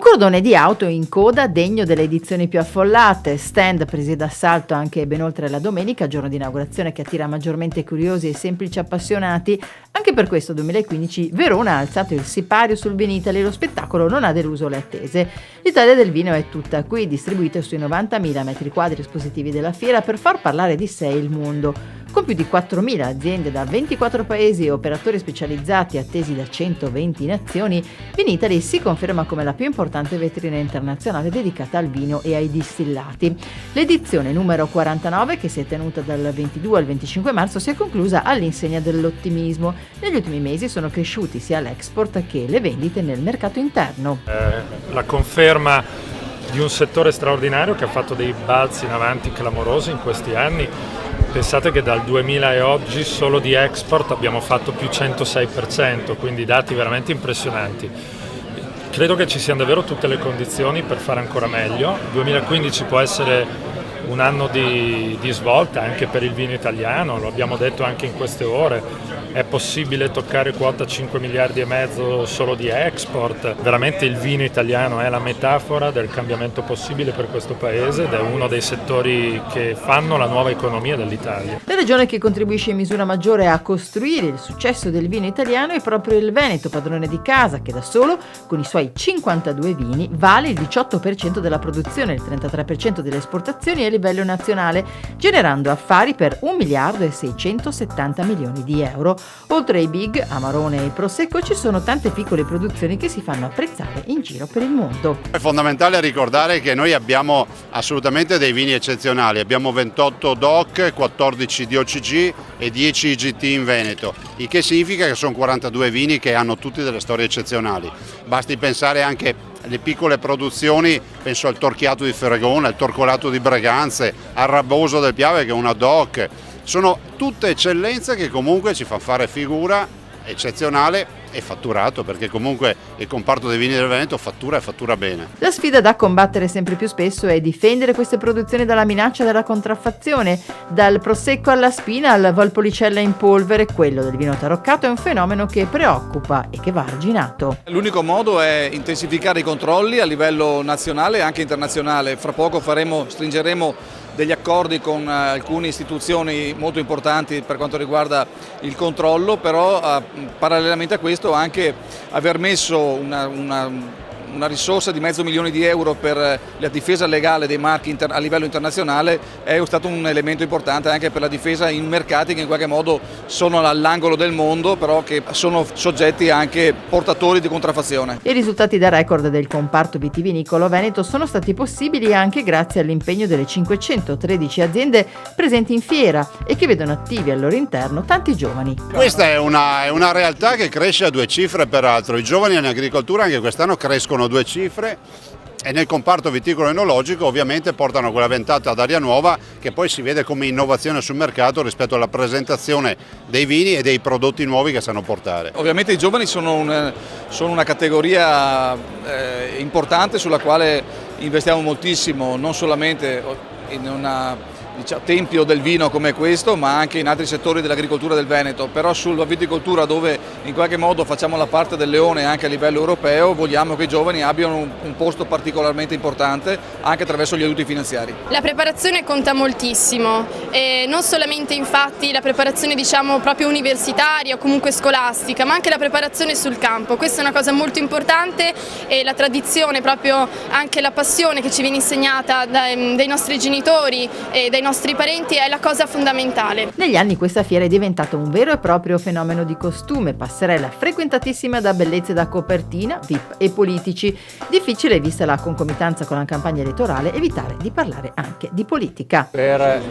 cordone di auto in coda degno delle edizioni più affollate, stand presi d'assalto anche ben oltre la domenica, giorno di inaugurazione che attira maggiormente curiosi e semplici appassionati. Anche per questo 2015 Verona ha alzato il sipario sul Vinitaly e lo spettacolo non ha deluso le attese. L'Italia del vino è tutta qui, distribuita sui 90.000 metri quadri espositivi della fiera per far parlare di sé il mondo. Con più di 4.000 aziende da 24 paesi e operatori specializzati attesi da 120 nazioni, Vinitaly si conferma come la più importante vetrina internazionale dedicata al vino e ai distillati. L'edizione numero 49, che si è tenuta dal 22 al 25 marzo, si è conclusa all'insegna dell'ottimismo. Negli ultimi mesi sono cresciuti sia l'export che le vendite nel mercato interno. La conferma di un settore straordinario che ha fatto dei balzi in avanti clamorosi in questi anni. Pensate che dal 2000 e oggi solo di export abbiamo fatto più 106%, quindi dati veramente impressionanti. Credo che ci siano davvero tutte le condizioni per fare ancora meglio. Il 2015 può essere un anno di svolta anche per il vino italiano, lo abbiamo detto anche in queste ore. È possibile toccare quota 5 miliardi e mezzo solo di export. Veramente il vino italiano è la metafora del cambiamento possibile per questo paese ed è uno dei settori che fanno la nuova economia dell'Italia. La regione che contribuisce in misura maggiore a costruire il successo del vino italiano è proprio il Veneto, padrone di casa, che da solo, con i suoi 52 vini, vale il 18% della produzione, il 33% delle esportazioni a livello nazionale, generando affari per 1 miliardo e 670 milioni di euro. Oltre ai big, Amarone e Prosecco, ci sono tante piccole produzioni che si fanno apprezzare in giro per il mondo. È fondamentale ricordare che noi abbiamo assolutamente dei vini eccezionali, abbiamo 28 DOC, 14 DOCG e 10 IGT in Veneto, il che significa che sono 42 vini che hanno tutti delle storie eccezionali. Basti pensare anche alle piccole produzioni, penso al Torchiato di Ferragona, al Torcolato di Breganze, al Raboso del Piave che è una DOC. Sono tutte eccellenze che comunque ci fanno fare figura eccezionale e fatturato, perché comunque il comparto dei vini del Veneto fattura e fattura bene. La sfida da combattere sempre più spesso è difendere queste produzioni dalla minaccia della contraffazione. Dal Prosecco alla Spina al Valpolicella in polvere, quello del vino taroccato è un fenomeno che preoccupa e che va arginato. L'unico modo è intensificare i controlli a livello nazionale e anche internazionale. Fra poco stringeremo degli accordi con alcune istituzioni molto importanti per quanto riguarda il controllo, però parallelamente a questo anche aver messo una risorsa di €500.000 per la difesa legale dei marchi a livello internazionale è stato un elemento importante anche per la difesa in mercati che in qualche modo sono all'angolo del mondo, però che sono soggetti anche portatori di contraffazione. I risultati da record del comparto vitivinicolo veneto sono stati possibili anche grazie all'impegno delle 513 aziende presenti in fiera e che vedono attivi al loro interno tanti giovani. Questa è una realtà che cresce a 2 cifre peraltro, i giovani in agricoltura anche quest'anno crescono 2 cifre e nel comparto viticolo-enologico ovviamente portano quella ventata d'aria nuova che poi si vede come innovazione sul mercato rispetto alla presentazione dei vini e dei prodotti nuovi che sanno portare. Ovviamente i giovani sono una categoria importante sulla quale investiamo moltissimo, non solamente in una tempio del vino come questo, ma anche in altri settori dell'agricoltura del Veneto, però sulla viticoltura dove in qualche modo facciamo la parte del leone anche a livello europeo, vogliamo che i giovani abbiano un posto particolarmente importante anche attraverso gli aiuti finanziari. La preparazione conta moltissimo, e non solamente infatti la preparazione proprio universitaria o comunque scolastica, ma anche la preparazione sul campo. Questa è una cosa molto importante e la tradizione, proprio anche la passione che ci viene insegnata dai nostri genitori e dai nostri parenti è la cosa fondamentale. Negli anni questa fiera è diventata un vero e proprio fenomeno di costume, passerella frequentatissima da bellezze da copertina, VIP e politici. Difficile, vista la concomitanza con la campagna elettorale, evitare di parlare anche di politica. Per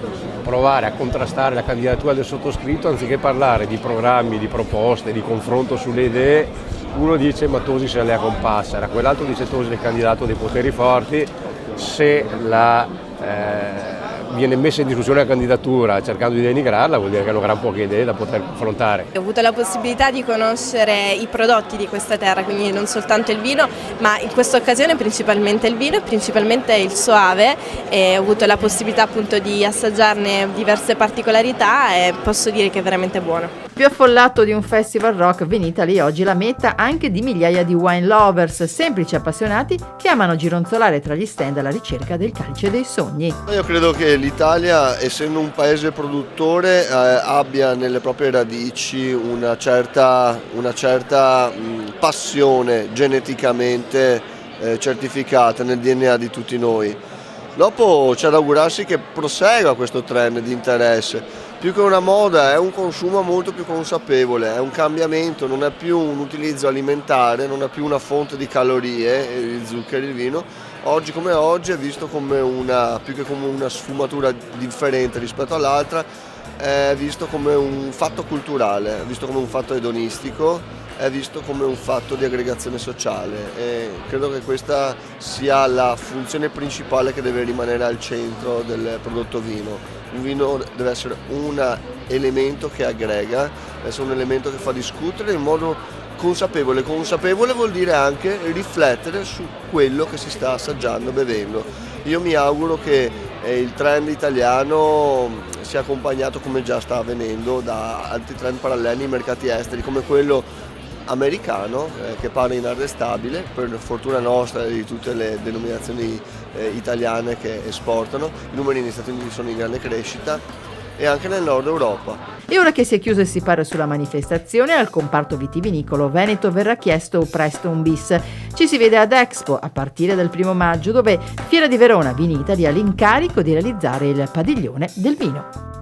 provare a contrastare la candidatura del sottoscritto, anziché parlare di programmi, di proposte, di confronto sulle idee, uno dice ma Tosi se la compassa, quell'altro dice Tosi è il candidato dei poteri forti, se la viene messa in discussione la candidatura cercando di denigrarla, vuol dire che hanno gran poche idee da poter affrontare. Ho avuto la possibilità di conoscere i prodotti di questa terra, quindi non soltanto il vino, ma in questa occasione principalmente il vino e principalmente il Soave, e ho avuto la possibilità appunto di assaggiarne diverse particolarità e posso dire che è veramente buono. Più affollato di un festival rock, Vinitaly oggi la meta anche di migliaia di wine lovers, semplici appassionati che amano gironzolare tra gli stand alla ricerca del calice dei sogni. Io credo che l'Italia, essendo un paese produttore, abbia nelle proprie radici una certa passione geneticamente certificata nel DNA di tutti noi. Dopo c'è da augurarsi che prosegua questo trend di interesse. Più che una moda è un consumo molto più consapevole, è un cambiamento, non è più un utilizzo alimentare, non è più una fonte di calorie, gli zuccheri, il vino. Oggi come oggi è visto come più che come una sfumatura differente rispetto all'altra, è visto come un fatto culturale, è visto come un fatto edonistico, è visto come un fatto di aggregazione sociale e credo che questa sia la funzione principale che deve rimanere al centro del prodotto vino. Un vino deve essere un elemento che aggrega, deve essere un elemento che fa discutere in modo consapevole. Consapevole vuol dire anche riflettere su quello che si sta assaggiando, bevendo. Io mi auguro che il trend italiano sia accompagnato, come già sta avvenendo, da altri trend paralleli in mercati esteri, come quello americano che pare inarrestabile, per fortuna nostra e di tutte le denominazioni italiane che esportano. I numeri negli Stati Uniti sono in grande crescita e anche nel nord Europa. E ora che si è chiuso il sipario sulla manifestazione, al comparto vitivinicolo veneto verrà chiesto presto un bis. Ci si vede ad Expo a partire dal 1 maggio, dove Fiera di Verona Vinitaly ha l'incarico di realizzare il padiglione del vino.